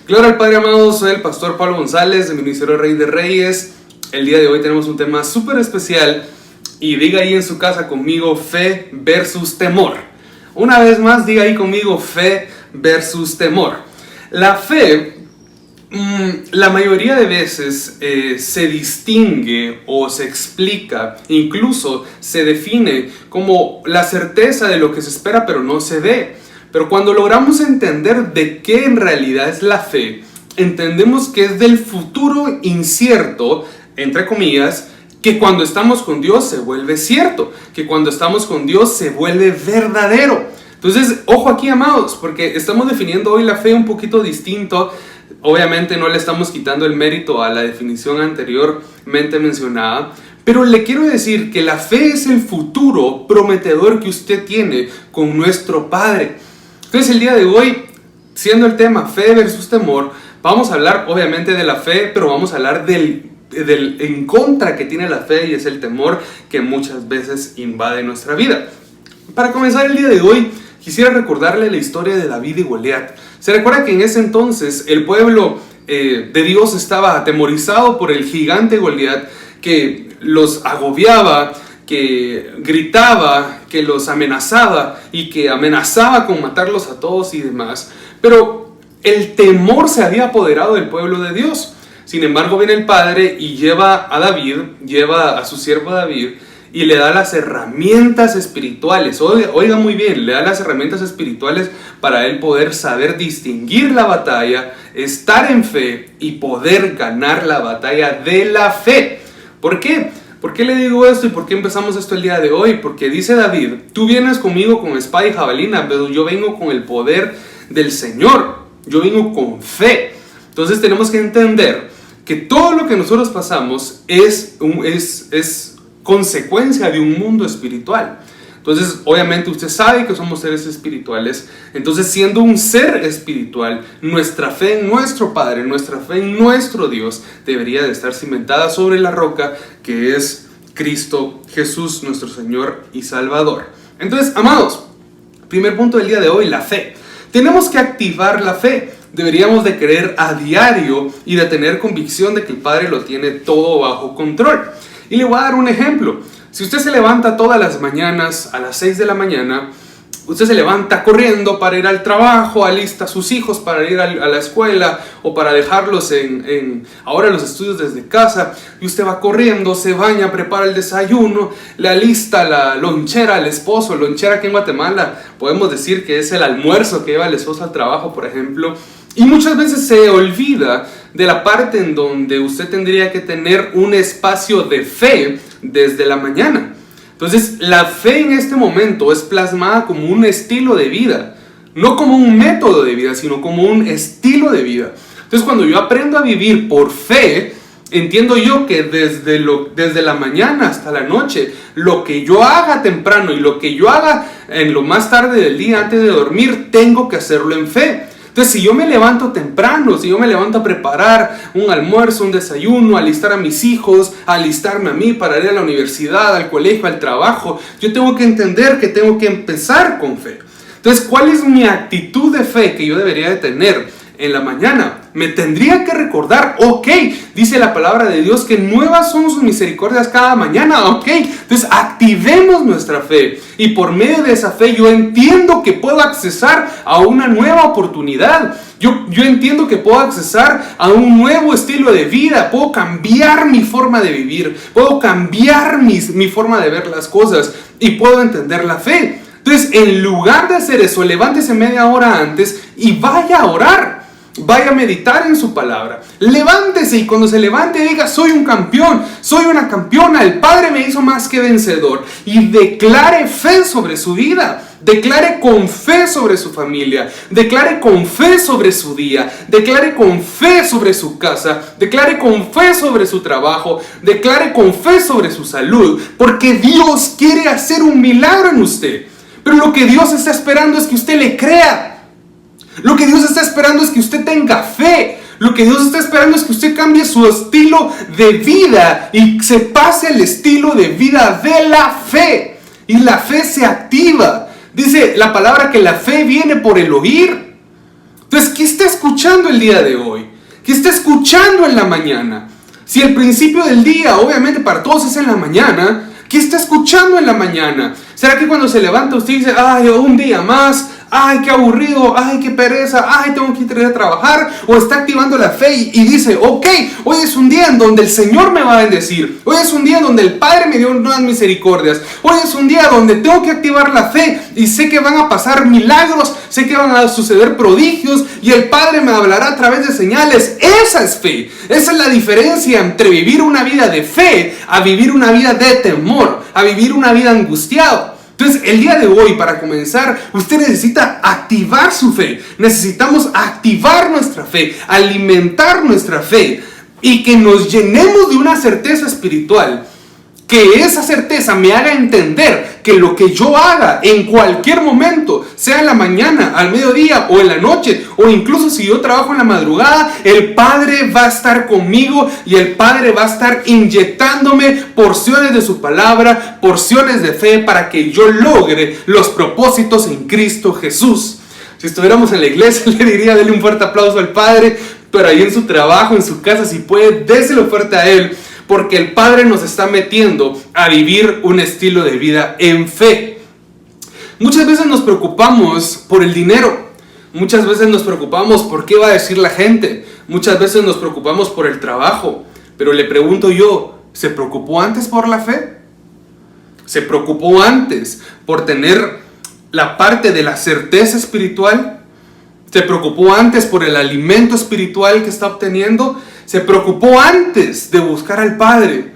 Gloria al Padre, amados. Soy el pastor Pablo González, del Ministerio Rey de Reyes. El día de hoy tenemos un tema súper especial. Y diga ahí en su casa conmigo: fe versus temor. Una vez más, diga ahí conmigo: fe versus temor. La fe, la mayoría de veces se distingue o se explica, incluso se define como la certeza de lo que se espera pero no se ve. Pero cuando logramos entender de qué en realidad es la fe, entendemos que es del futuro incierto, entre comillas, que cuando estamos con Dios se vuelve cierto, que cuando estamos con Dios se vuelve verdadero. Entonces, ojo aquí, amados, porque estamos definiendo hoy la fe un poquito distinto. Obviamente no le estamos quitando el mérito a la definición anteriormente mencionada, pero le quiero decir que la fe es el futuro prometedor que usted tiene con nuestro Padre. Entonces el día de hoy, siendo el tema fe versus temor, vamos a hablar obviamente de la fe, pero vamos a hablar del en contra que tiene la fe, y es el temor que muchas veces invade nuestra vida. Para comenzar el día de hoy, quisiera recordarle la historia de David y Goliat. Se recuerda que en ese entonces el pueblo de Dios estaba atemorizado por el gigante Goliat, que los agobiaba, que gritaba, que los amenazaba y que amenazaba con matarlos a todos y demás. Pero el temor se había apoderado del pueblo de Dios. Sin embargo, viene el Padre y lleva a su siervo David y le da las herramientas espirituales. Oiga muy bien, le da las herramientas espirituales para él poder saber distinguir la batalla, estar en fe y poder ganar la batalla de la fe. ¿Por qué? ¿Por qué le digo esto y por qué empezamos esto el día de hoy? Porque dice David: tú vienes conmigo con espada y jabalina, pero yo vengo con el poder del Señor. Yo vengo con fe. Entonces tenemos que entender que todo lo que nosotros pasamos es consecuencia de un mundo espiritual. Entonces, obviamente usted sabe que somos seres espirituales. Entonces, siendo un ser espiritual, nuestra fe en nuestro Padre, nuestra fe en nuestro Dios debería de estar cimentada sobre la roca que es Cristo Jesús, nuestro Señor y Salvador. Entonces, amados, primer punto del día de hoy: la fe. Tenemos que activar la fe. Deberíamos de creer a diario y de tener convicción de que el Padre lo tiene todo bajo control. Y le voy a dar un ejemplo. Si usted se levanta todas las mañanas a las 6 de la mañana, usted se levanta corriendo para ir al trabajo, alista a sus hijos para ir a la escuela o para dejarlos ahora los estudios desde casa, y usted va corriendo, se baña, prepara el desayuno, le alista la lonchera al esposo. Lonchera aquí en Guatemala podemos decir que es el almuerzo que lleva el esposo al trabajo, por ejemplo. Y muchas veces se olvida de la parte en donde usted tendría que tener un espacio de fe desde la mañana. Entonces, la fe en este momento es plasmada como un estilo de vida, no como un método de vida, sino como un estilo de vida. Entonces, cuando yo aprendo a vivir por fe, entiendo yo que desde la mañana hasta la noche, lo que yo haga temprano y lo que yo haga en lo más tarde del día antes de dormir, tengo que hacerlo en fe. Entonces, si yo me levanto temprano, si yo me levanto a preparar un almuerzo, un desayuno, a alistar a mis hijos, a alistarme a mí para ir a la universidad, al colegio, al trabajo, yo tengo que entender que tengo que empezar con fe. Entonces, ¿cuál es mi actitud de fe que yo debería de tener en la mañana? Me tendría que recordar, dice la palabra de Dios que nuevas son sus misericordias cada mañana, entonces activemos nuestra fe, y por medio de esa fe yo entiendo que puedo accesar a una nueva oportunidad, yo entiendo que puedo accesar a un nuevo estilo de vida, puedo cambiar mi forma de vivir, puedo cambiar mi forma de ver las cosas, y puedo entender la fe. Entonces, en lugar de hacer eso, levántese media hora antes y vaya a orar. Vaya a meditar en su palabra. Levántese, y cuando se levante diga: soy un campeón, soy una campeona, el Padre me hizo más que vencedor. Y declare fe sobre su vida. Declare con fe sobre su familia. Declare con fe sobre su día. Declare con fe sobre su casa. Declare con fe sobre su trabajo. Declare con fe sobre su salud. Porque Dios quiere hacer un milagro en usted. Pero lo que Dios está esperando es que usted le crea. Lo que Dios está esperando es que usted tenga fe. Lo que Dios está esperando es que usted cambie su estilo de vida y se pase al estilo de vida de la fe. Y la fe se activa. Dice la palabra que la fe viene por el oír. Entonces, ¿qué está escuchando escuchando el día de hoy? ¿Qué está escuchando en la mañana? Si el principio del día, obviamente para todos es en la mañana, ¿qué está escuchando en la mañana? ¿Será que cuando se levanta usted dice, ay, un día más, ay, qué aburrido, ay, qué pereza, ay, tengo que ir a trabajar? ¿O está activando la fe y dice, ok, hoy es un día en donde el Señor me va a bendecir, hoy es un día en donde el Padre me dio nuevas misericordias, hoy es un día donde tengo que activar la fe y sé que van a pasar milagros, sé que van a suceder prodigios y el Padre me hablará a través de señales? Esa es fe. Esa es la diferencia entre vivir una vida de fe a vivir una vida de temor, a vivir una vida angustiado. Entonces, el día de hoy, para comenzar, usted necesita activar su fe. Necesitamos activar nuestra fe, alimentar nuestra fe y que nos llenemos de una certeza espiritual. Que esa certeza me haga entender que lo que yo haga en cualquier momento, sea en la mañana, al mediodía o en la noche, o incluso si yo trabajo en la madrugada, el Padre va a estar conmigo y el Padre va a estar inyectándome porciones de su palabra, porciones de fe para que yo logre los propósitos en Cristo Jesús. Si estuviéramos en la iglesia, le diría, denle un fuerte aplauso al Padre, pero ahí en su trabajo, en su casa, si puede, déselo fuerte a Él. Porque el Padre nos está metiendo a vivir un estilo de vida en fe. Muchas veces nos preocupamos por el dinero. Muchas veces nos preocupamos por qué va a decir la gente. Muchas veces nos preocupamos por el trabajo. Pero le pregunto yo, ¿se preocupó antes por la fe? ¿Se preocupó antes por tener la parte de la certeza espiritual? ¿Se preocupó antes por el alimento espiritual que está obteniendo? ¿Se preocupó antes de buscar al Padre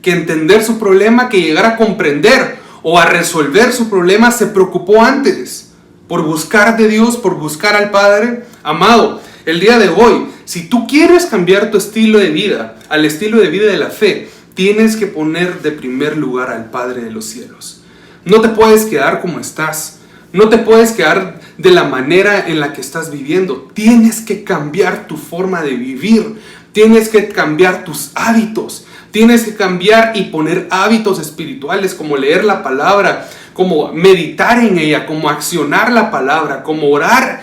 que entender su problema, que llegar a comprender o a resolver su problema? ¿Se preocupó antes por buscar de Dios, por buscar al Padre? Amado, el día de hoy, si tú quieres cambiar tu estilo de vida al estilo de vida de la fe, tienes que poner de primer lugar al Padre de los cielos. No te puedes quedar como estás. No te puedes quedar de la manera en la que estás viviendo. Tienes que cambiar tu forma de vivir. Tienes que cambiar tus hábitos. Tienes que cambiar y poner hábitos espirituales como leer la palabra, como meditar en ella, como accionar la palabra, como orar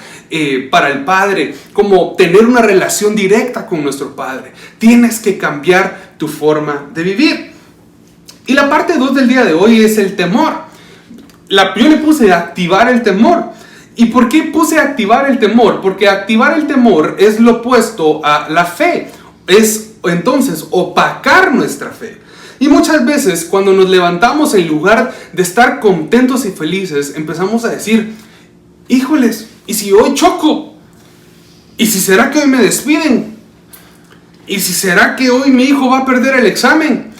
para el Padre, como tener una relación directa con nuestro Padre. Tienes que cambiar tu forma de vivir. Y la parte 2 del día de hoy es el temor. Yo le puse activar el temor. ¿Y por qué puse activar el temor? Porque activar el temor es lo opuesto a la fe. Es entonces opacar nuestra fe. Y muchas veces cuando nos levantamos, en lugar de estar contentos y felices, empezamos a decir, híjoles, ¿y si hoy choco? ¿Y si será que hoy me despiden? ¿Y si será que hoy mi hijo va a perder el examen?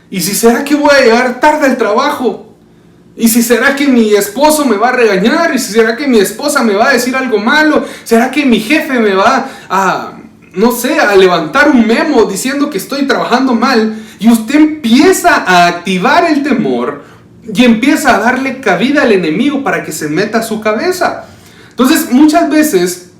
¿Y si será que voy a llegar tarde al trabajo? ¿Y si será que mi esposo me va a regañar? ¿Y si será que mi esposa me va a decir algo malo? ¿Será que mi jefe me va a levantar un memo diciendo que estoy trabajando mal? Y usted empieza a activar el temor y empieza a darle cabida al enemigo para que se meta a su cabeza. Entonces, muchas veces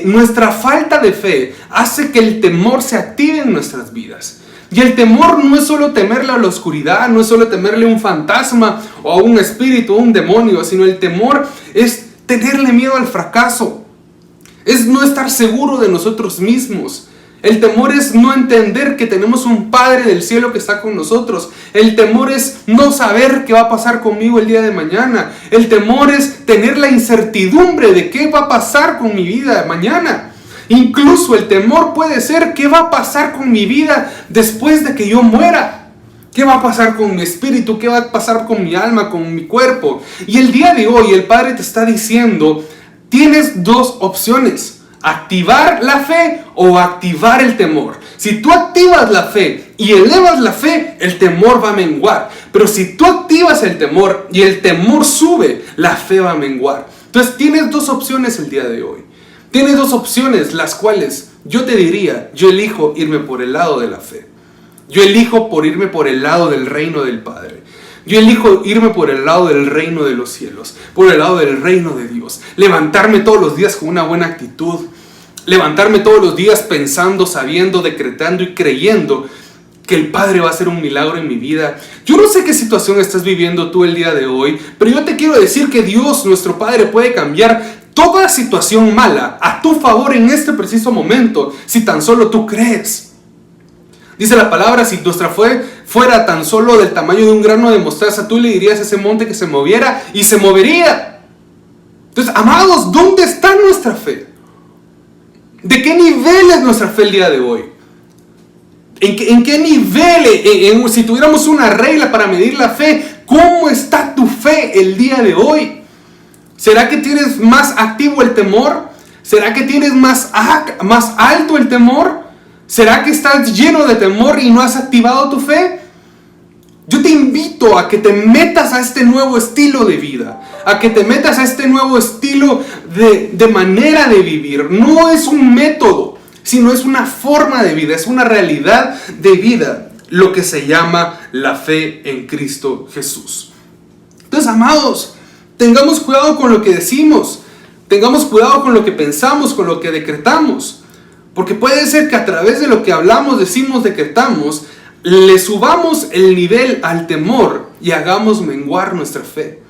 nuestra falta de fe hace que el temor se active en nuestras vidas. Y el temor no es solo temerle a la oscuridad, no es solo temerle a un fantasma o a un espíritu o a un demonio, sino el temor es tenerle miedo al fracaso. Es no estar seguro de nosotros mismos. El temor es no entender que tenemos un Padre del cielo que está con nosotros. El temor es no saber qué va a pasar conmigo el día de mañana. El temor es tener la incertidumbre de qué va a pasar con mi vida mañana. Incluso el temor puede ser qué va a pasar con mi vida después de que yo muera. ¿Qué va a pasar con mi espíritu? ¿Qué va a pasar con mi alma, con mi cuerpo? Y el día de hoy el Padre te está diciendo, tienes dos opciones: activar la fe o activar el temor. Si tú activas la fe y elevas la fe, el temor va a menguar. Pero si tú activas el temor y el temor sube, la fe va a menguar. Entonces tienes dos opciones el día de hoy. Tienes dos opciones, las cuales yo te diría, yo elijo irme por el lado de la fe. Yo elijo por irme por el lado del reino del Padre. Yo elijo irme por el lado del reino de los cielos, por el lado del reino de Dios. Levantarme todos los días con una buena actitud. Levantarme todos los días pensando, sabiendo, decretando y creyendo que el Padre va a hacer un milagro en mi vida. Yo no sé qué situación estás viviendo tú el día de hoy, pero yo te quiero decir que Dios, nuestro Padre, puede cambiar toda situación mala a tu favor en este preciso momento si tan solo tú crees. Dice la palabra, si nuestra fe fuera tan solo del tamaño de un grano de mostaza, tú le dirías a ese monte que se moviera y se movería. Entonces, amados, ¿dónde está nuestra fe? ¿De qué nivel es nuestra fe el día de hoy? ¿En qué nivel? Si tuviéramos una regla para medir la fe, ¿cómo está tu fe el día de hoy? ¿Será que tienes más activo el temor? ¿Será que tienes más alto el temor? ¿Será que estás lleno de temor y no has activado tu fe? Yo te invito a que te metas a este nuevo estilo de vida, a que te metas a este nuevo estilo de manera de vivir. No es un método, sino es una forma de vida, es una realidad de vida, lo que se llama la fe en Cristo Jesús. Entonces, amados, tengamos cuidado con lo que decimos, tengamos cuidado con lo que pensamos, con lo que decretamos. Porque puede ser que a través de lo que hablamos, decimos, decretamos, le subamos el nivel al temor y hagamos menguar nuestra fe.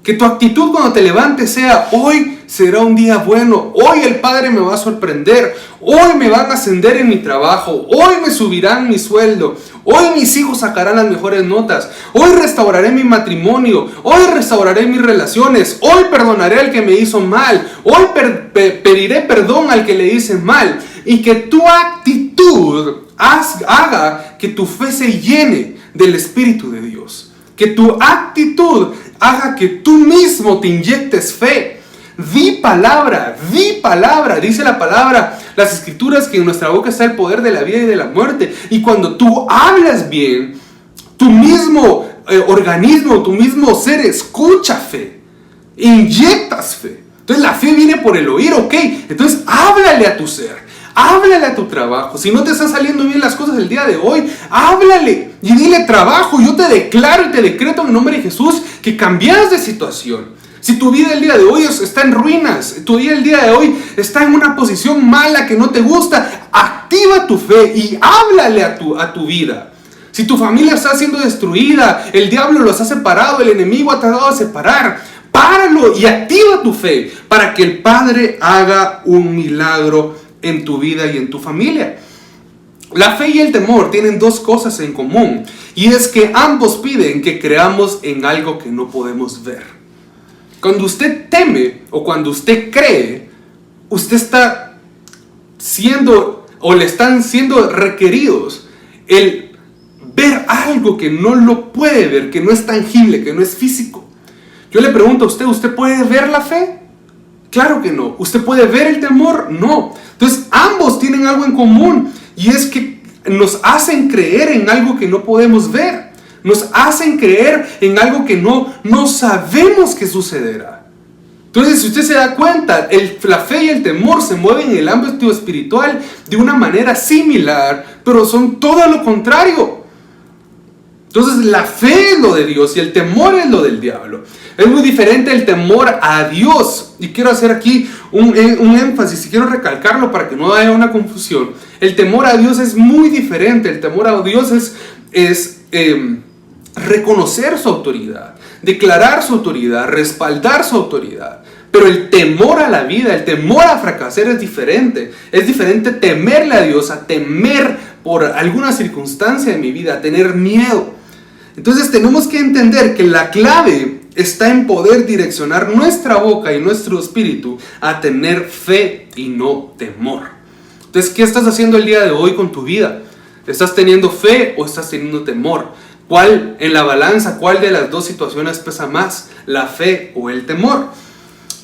Que tu actitud cuando te levantes sea: hoy será un día bueno, hoy el Padre me va a sorprender, hoy me van a ascender en mi trabajo, hoy me subirán mi sueldo, hoy mis hijos sacarán las mejores notas, hoy restauraré mi matrimonio, hoy restauraré mis relaciones, hoy perdonaré al que me hizo mal, hoy pediré perdón al que le hice mal. Y que tu actitud haga que tu fe se llene del Espíritu de Dios. Que tu actitud haga que tú mismo te inyectes fe. Di palabra, dice la palabra, las escrituras, que en nuestra boca está el poder de la vida y de la muerte. Y cuando tú hablas bien, tu mismo organismo, tu mismo ser escucha fe, inyectas fe. Entonces la fe viene por el oír, ok. Entonces háblale a tu ser, háblale a tu trabajo. Si no te están saliendo bien las cosas el día de hoy, háblale y dile: trabajo, yo te declaro y te decreto en el nombre de Jesús que cambias de situación. Si tu vida el día de hoy está en ruinas, tu vida el día de hoy está en una posición mala que no te gusta, activa tu fe y háblale a tu vida. Si tu familia está siendo destruida, el diablo los ha separado, el enemigo ha tratado de separar, páralo y activa tu fe para que el Padre haga un milagro en tu vida y en tu familia. La fe y el temor tienen dos cosas en común, y es que ambos piden que creamos en algo que no podemos ver. Cuando usted teme o cuando usted cree, usted está siendo o le están siendo requeridos el ver algo que no lo puede ver, que no es tangible, que no es físico. Yo le pregunto a usted: ¿usted puede ver la fe? Claro que no. ¿Usted puede ver el temor? No. Entonces ambos tienen algo en común, y es que nos hacen creer en algo que no podemos ver. Nos hacen creer en algo que no sabemos que sucederá. Entonces, si usted se da cuenta, la fe y el temor se mueven en el ámbito espiritual de una manera similar, pero son todo lo contrario. Entonces, la fe es lo de Dios y el temor es lo del diablo. Es muy diferente el temor a Dios. Y quiero hacer aquí un énfasis y quiero recalcarlo para que no haya una confusión. El temor a Dios es muy diferente. El temor a Dios es reconocer su autoridad, declarar su autoridad, respaldar su autoridad. Pero el temor a la vida, el temor a fracasar es diferente. Es diferente temerle a Dios a temer por alguna circunstancia de mi vida, a tener miedo. Entonces tenemos que entender que la clave está en poder direccionar nuestra boca y nuestro espíritu a tener fe y no temor. Entonces, ¿qué estás haciendo el día de hoy con tu vida? ¿Estás teniendo fe o estás teniendo temor? ¿Cuál en la balanza, cuál de las dos situaciones pesa más, la fe o el temor?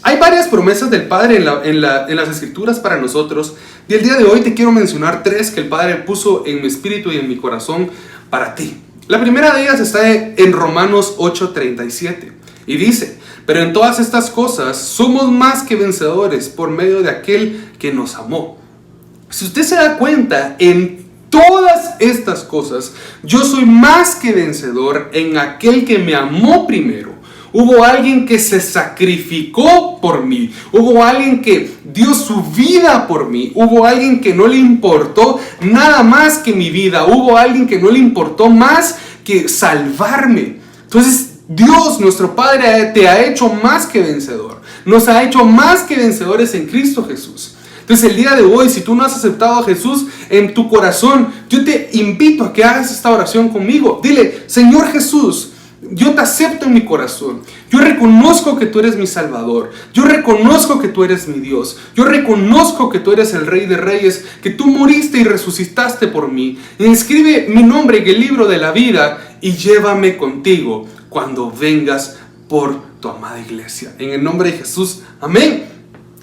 Hay varias promesas del Padre en las Escrituras para nosotros, y el día de hoy te quiero mencionar 3 que el Padre puso en mi espíritu y en mi corazón para ti. La primera de ellas está en Romanos 8:37 y dice: pero en todas estas cosas somos más que vencedores por medio de aquel que nos amó. Si usted se da cuenta, en todas estas cosas yo soy más que vencedor en aquel que me amó primero. Hubo alguien que se sacrificó por mí. Hubo alguien que dio su vida por mí. Hubo alguien que no le importó nada más que mi vida. Hubo alguien que no le importó más que salvarme. Entonces Dios, nuestro Padre, te ha hecho más que vencedor. nos ha hecho más que vencedores en Cristo Jesús. Entonces el día de hoy, si tú no has aceptado a Jesús en tu corazón, yo te invito a que hagas esta oración conmigo. Dile: Señor Jesús, yo te acepto en mi corazón. Yo reconozco que tú eres mi Salvador. Yo reconozco que tú eres mi Dios. Yo reconozco que tú eres el Rey de Reyes, que tú moriste y resucitaste por mí. Inscribe mi nombre en el libro de la vida y llévame contigo cuando vengas por tu amada iglesia. En el nombre de Jesús, amén.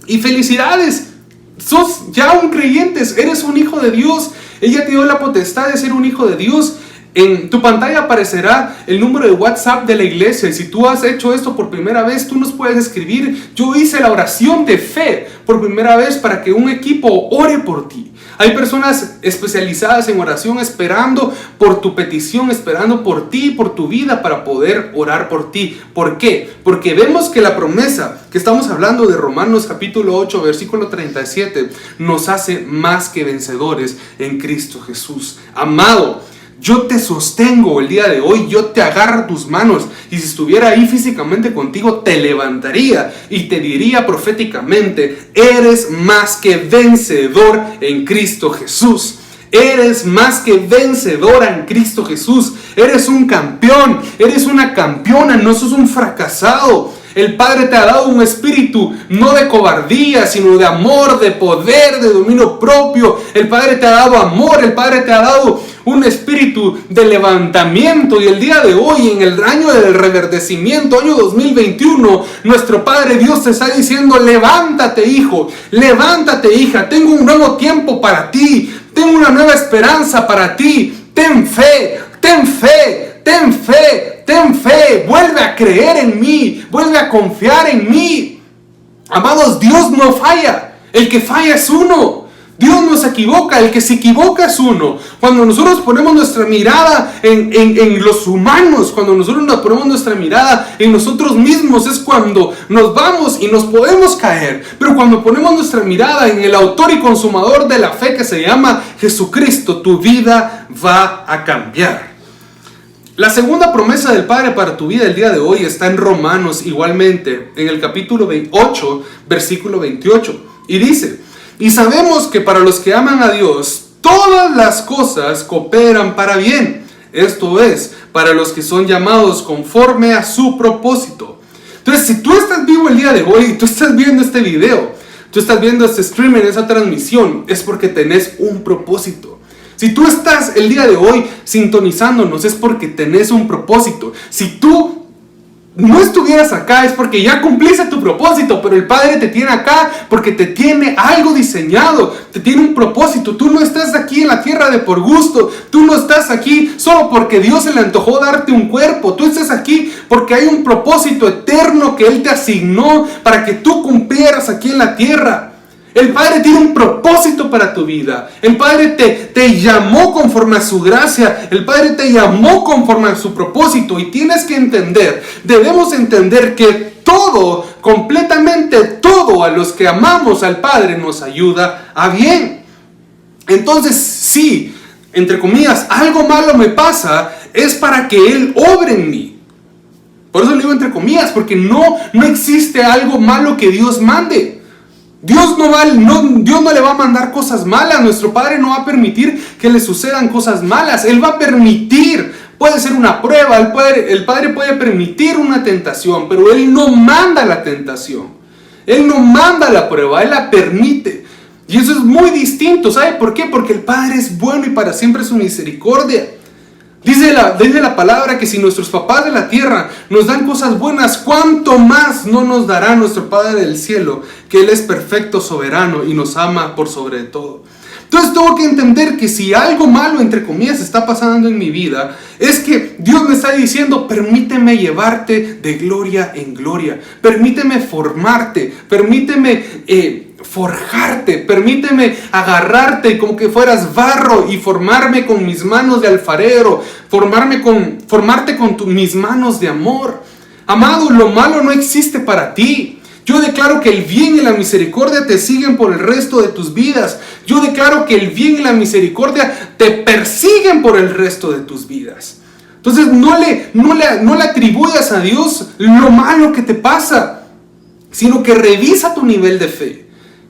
Y felicidades, sos ya un creyente, eres un hijo de Dios. Ella te dio la potestad de ser un hijo de Dios. En tu pantalla aparecerá el número de WhatsApp de la iglesia, y si tú has hecho esto por primera vez, tú nos puedes escribir: yo hice la oración de fe por primera vez, para que un equipo ore por ti. Hay personas especializadas en oración esperando por tu petición, esperando por ti, por tu vida, para poder orar por ti. ¿Por qué? Porque vemos que la promesa que estamos hablando de Romanos capítulo 8, versículo 37, nos hace más que vencedores en Cristo Jesús. Amado, yo te sostengo el día de hoy, yo te agarro tus manos, y si estuviera ahí físicamente contigo, te levantaría y te diría proféticamente: eres más que vencedor en Cristo Jesús. Eres más que vencedora en Cristo Jesús. Eres un campeón, eres una campeona, no sos un fracasado. El Padre te ha dado un espíritu no de cobardía, sino de amor, de poder, de dominio propio. El Padre te ha dado amor, el Padre te ha dado un espíritu de levantamiento. Y el día de hoy, en el año del reverdecimiento, año 2021, nuestro Padre Dios te está diciendo: levántate, hijo, levántate, hija, tengo un nuevo tiempo para ti, tengo una nueva esperanza para ti. Ten fe, ten fe, ten fe. Ten fe, vuelve a creer en mí, vuelve a confiar en mí. Amados, Dios no falla, el que falla es uno. Dios no se equivoca, el que se equivoca es uno. Cuando nosotros ponemos nuestra mirada en los humanos, cuando nosotros nos ponemos nuestra mirada en nosotros mismos, es cuando nos vamos y nos podemos caer. Pero cuando ponemos nuestra mirada en el autor y consumador de la fe, que se llama Jesucristo, tu vida va a cambiar. La segunda promesa del Padre para tu vida el día de hoy está en Romanos, igualmente, en el capítulo 8, versículo 28. Y dice: y sabemos que para los que aman a Dios, todas las cosas cooperan para bien. Esto es, para los que son llamados conforme a su propósito. Entonces, si tú estás vivo el día de hoy, tú estás viendo este video, tú estás viendo este streaming, esa transmisión, es porque tenés un propósito. Si tú estás el día de hoy sintonizándonos, es porque tenés un propósito. Si tú no estuvieras acá, es porque ya cumpliste tu propósito, pero el Padre te tiene acá porque te tiene algo diseñado, te tiene un propósito. Tú no estás aquí en la tierra de por gusto, tú no estás aquí solo porque Dios se le antojó darte un cuerpo. Tú estás aquí porque hay un propósito eterno que Él te asignó para que tú cumplieras aquí en la tierra. El Padre tiene un propósito para tu vida. El Padre te llamó conforme a su gracia. El Padre te llamó conforme a su propósito. Y tienes que entender, debemos entender que todo, completamente todo, a los que amamos al Padre nos ayuda a bien. Entonces, sí, entre comillas, algo malo me pasa, es para que Él obre en mí. Por eso lo digo entre comillas, porque no existe algo malo que Dios mande. Dios no le va a mandar cosas malas. Nuestro Padre no va a permitir que le sucedan cosas malas. Él va a permitir, puede ser una prueba, el Padre puede permitir una tentación, pero Él no manda la tentación. Él no manda la prueba, Él la permite. Y eso es muy distinto. ¿Sabe por qué? Porque el Padre es bueno y para siempre es su misericordia. Dice la palabra que si nuestros papás de la tierra nos dan cosas buenas, ¿cuánto más no nos dará nuestro Padre del cielo? Que Él es perfecto, soberano y nos ama por sobre todo. Entonces tengo que entender que si algo malo, entre comillas, está pasando en mi vida, es que Dios me está diciendo: permíteme llevarte de gloria en gloria. Permíteme formarte, permíteme forjarte, permíteme agarrarte como que fueras barro y formarme con mis manos de alfarero, formarte con mis manos de amor. Amado, lo malo no existe para ti. Yo declaro que el bien y la misericordia te siguen por el resto de tus vidas. Yo declaro que el bien y la misericordia te persiguen por el resto de tus vidas. Entonces no le atribuyas a Dios lo malo que te pasa. sino que revisa tu nivel de fe.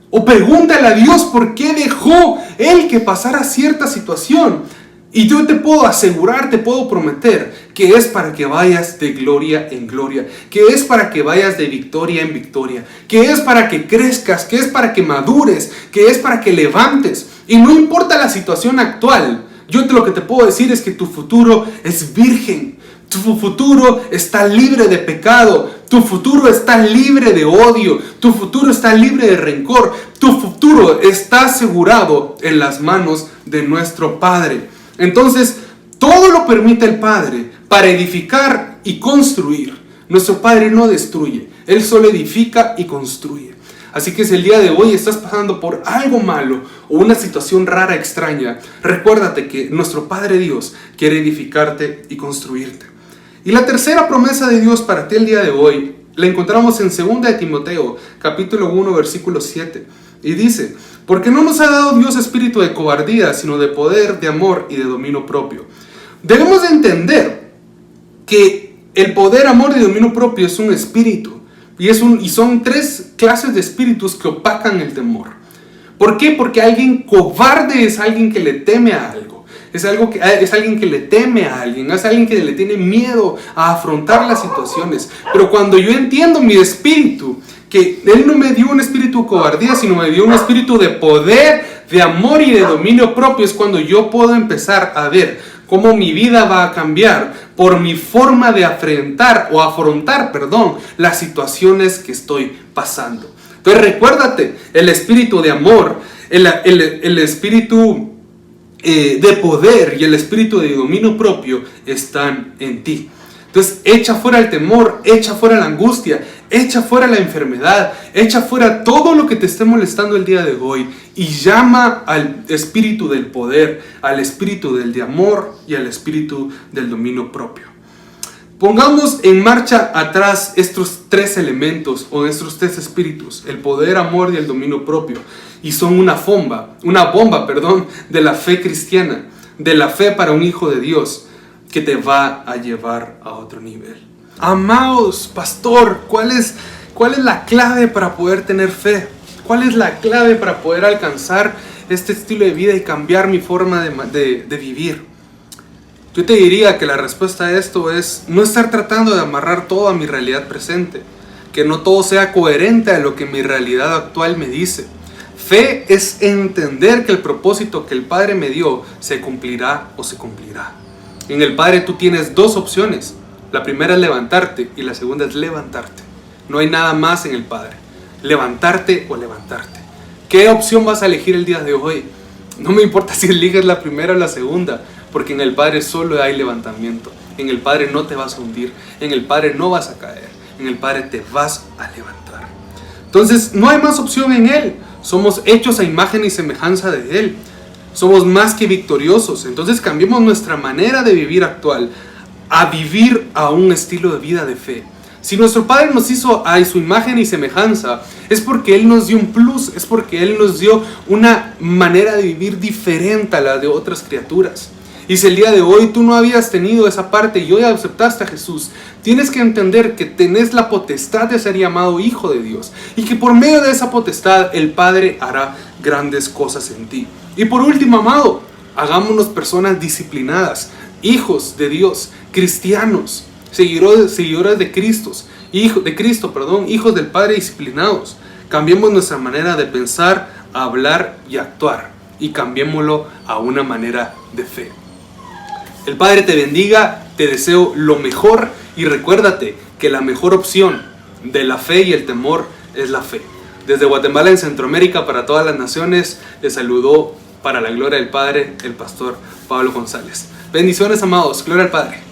O pregúntale a Dios por qué dejó Él que pasara cierta situación. Y yo te puedo asegurar, te puedo prometer que es para que vayas de gloria en gloria, que es para que vayas de victoria en victoria, que es para que crezcas, que es para que madures, que es para que levantes. Y no importa la situación actual, lo que te puedo decir es que tu futuro es virgen. Tu futuro está libre de pecado, tu futuro está libre de odio, tu futuro está libre de rencor, tu futuro está asegurado en las manos de nuestro Padre. Entonces, todo lo permite el Padre para edificar y construir. Nuestro Padre no destruye, Él solo edifica y construye. Así que si el día de hoy estás pasando por algo malo o una situación rara, extraña, recuérdate que nuestro Padre Dios quiere edificarte y construirte. Y la tercera promesa de Dios para ti el día de hoy la encontramos en 2 de Timoteo, capítulo 1, versículo 7. Y dice: porque no nos ha dado Dios espíritu de cobardía, sino de poder, de amor y de dominio propio. Debemos de entender que el poder, amor y dominio propio es un espíritu. Y son 3 clases de espíritus que opacan el temor. ¿Por qué? Porque alguien cobarde es alguien que le teme a algo. Es alguien que le teme a alguien, es alguien que le tiene miedo a afrontar las situaciones. Pero cuando yo entiendo mi espíritu, que Él no me dio un espíritu de cobardía, sino me dio un espíritu de poder, de amor y de dominio propio, es cuando yo puedo empezar a ver cómo mi vida va a cambiar por mi forma de afrontar las situaciones que estoy pasando. Entonces recuérdate, el espíritu de amor, el espíritu de poder y el espíritu de dominio propio están en ti. Entonces echa fuera el temor, echa fuera la angustia, echa fuera la enfermedad, echa fuera todo lo que te esté molestando el día de hoy y llama al espíritu del poder, al espíritu del de amor y al espíritu del dominio propio. Pongamos en marcha atrás estos 3 elementos o estos 3 espíritus, el poder, amor y el dominio propio, y son una bomba de la fe cristiana, de la fe para un hijo de Dios, que te va a llevar a otro nivel. Amados, pastor, ¿cuál es la clave para poder tener fe? ¿Cuál es la clave para poder alcanzar este estilo de vida y cambiar mi forma de vivir? Yo te diría que la respuesta a esto es no estar tratando de amarrar todo a mi realidad presente, que no todo sea coherente a lo que mi realidad actual me dice. Fe es entender que el propósito que el Padre me dio se cumplirá o se cumplirá. En el Padre tú tienes 2 opciones. La primera es levantarte y la segunda es levantarte. No hay nada más en el Padre. Levantarte o levantarte. ¿Qué opción vas a elegir el día de hoy? No me importa si eliges la primera o la segunda, porque en el Padre solo hay levantamiento. En el Padre no te vas a hundir. En el Padre no vas a caer. En el Padre te vas a levantar. Entonces no hay más opción en Él. Somos hechos a imagen y semejanza de Él. Somos más que victoriosos. Entonces cambiemos nuestra manera de vivir actual a vivir a un estilo de vida de fe. Si nuestro Padre nos hizo a su imagen y semejanza, es porque Él nos dio un plus, es porque Él nos dio una manera de vivir diferente a la de otras criaturas. Y si el día de hoy tú no habías tenido esa parte y hoy aceptaste a Jesús, tienes que entender que tenés la potestad de ser llamado hijo de Dios y que por medio de esa potestad el Padre hará grandes cosas en ti. Y por último, amado, hagámonos personas disciplinadas, hijos de Dios, cristianos, seguidores de Cristo, hijos del Padre disciplinados. Cambiemos nuestra manera de pensar, hablar y actuar y cambiémoslo a una manera de fe. El Padre te bendiga, te deseo lo mejor y recuérdate que la mejor opción de la fe y el temor es la fe. Desde Guatemala en Centroamérica para todas las naciones, les saludó para la gloria del Padre el pastor Pablo González. Bendiciones, amados, gloria al Padre.